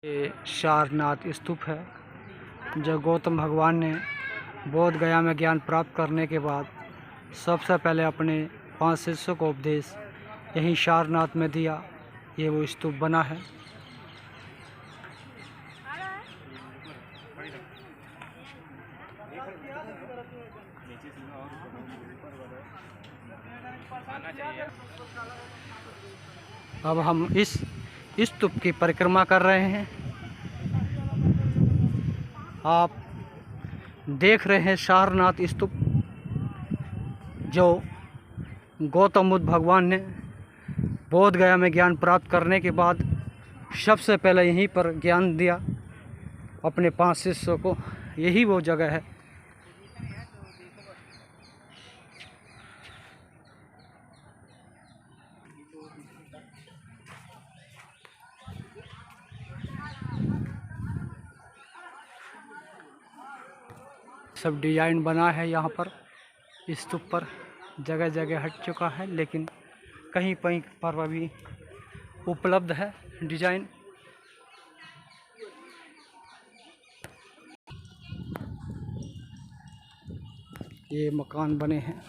ये सारनाथ स्तूप है जो गौतम भगवान ने बोध गया में ज्ञान प्राप्त करने के बाद सबसे पहले अपने 5 शिष्यों को उपदेश यहीं सारनाथ में दिया। ये वो स्तूप बना है। अब हम इस स्तूप की परिक्रमा कर रहे हैं। आप देख रहे हैं सारनाथ स्तूप जो गौतम बुद्ध भगवान ने बोध गया में ज्ञान प्राप्त करने के बाद सबसे पहले यहीं पर ज्ञान दिया अपने 5 शिष्यों को। यही वो जगह है। सब डिजाइन बना है यहाँ पर स्तूप पर, जगह जगह हट चुका है लेकिन कहीं कहीं पर अभी उपलब्ध है डिजाइन। ये मकान बने हैं।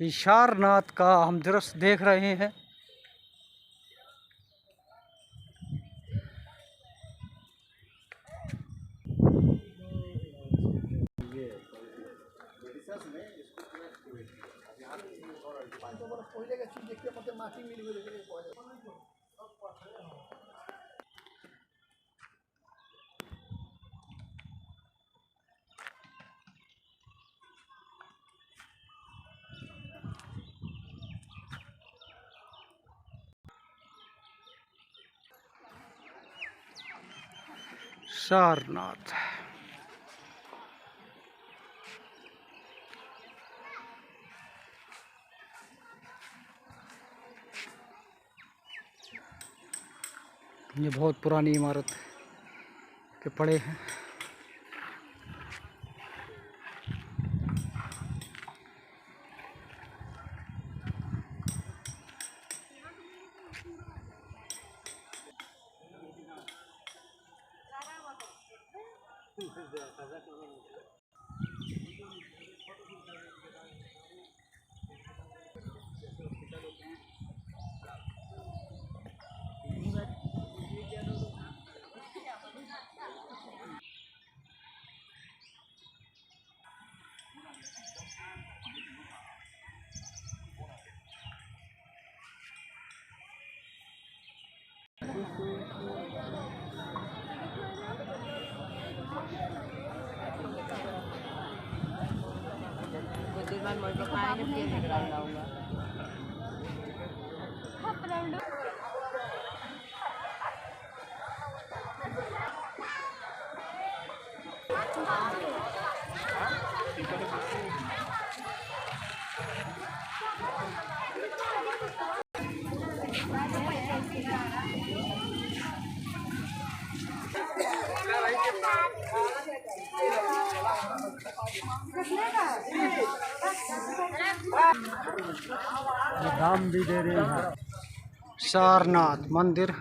सारनाथ का हम दृश्य देख रहे हैं। सारनाथ ये बहुत पुरानी इमारत के पड़े हैं। दाम भी दे रहे हैं। सारनाथ मंदिर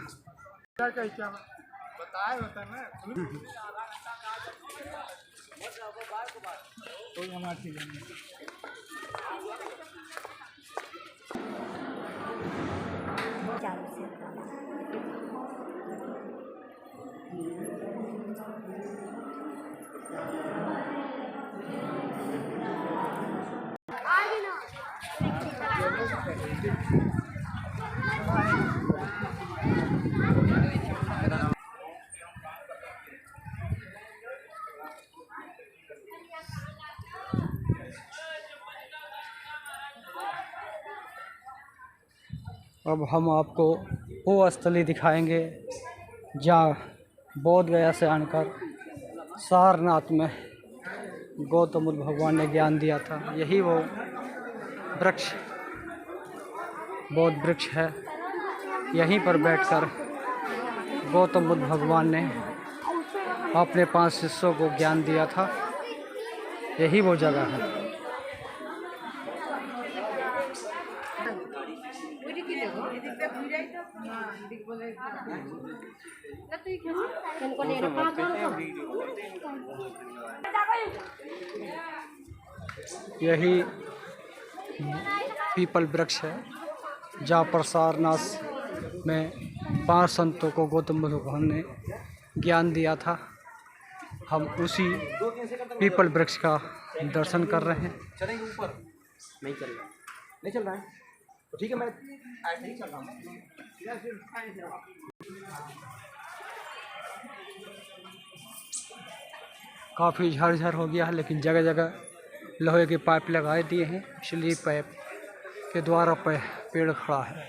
अब हम आपको वो स्थली दिखाएंगे जहाँ बोध गया से आकर सारनाथ में गौतम बुद्ध भगवान ने ज्ञान दिया था। यही वो वृक्ष बोध वृक्ष है। यहीं पर बैठकर गौतम बुद्ध भगवान ने अपने 5 शिष्यों को ज्ञान दिया था। यही वो जगह है। यही पीपल वृक्ष है जहाँ पर सारनाथ में 5 संतों को गौतम बुद्ध भगवान ने ज्ञान दिया था। हम उसी पीपल वृक्ष का दर्शन कर रहे हैं। चलेंगे ऊपर? नहीं चल रहा, नहीं चल रहा है तो ठीक है, मैं ऐसे ही चल रहा हूँ। काफ़ी झरझर हो गया है, लेकिन जगह जगह लोहे के पाइप लगाए दिए हैं, इसलिए पाइप के द्वारा पेड़ खड़ा है।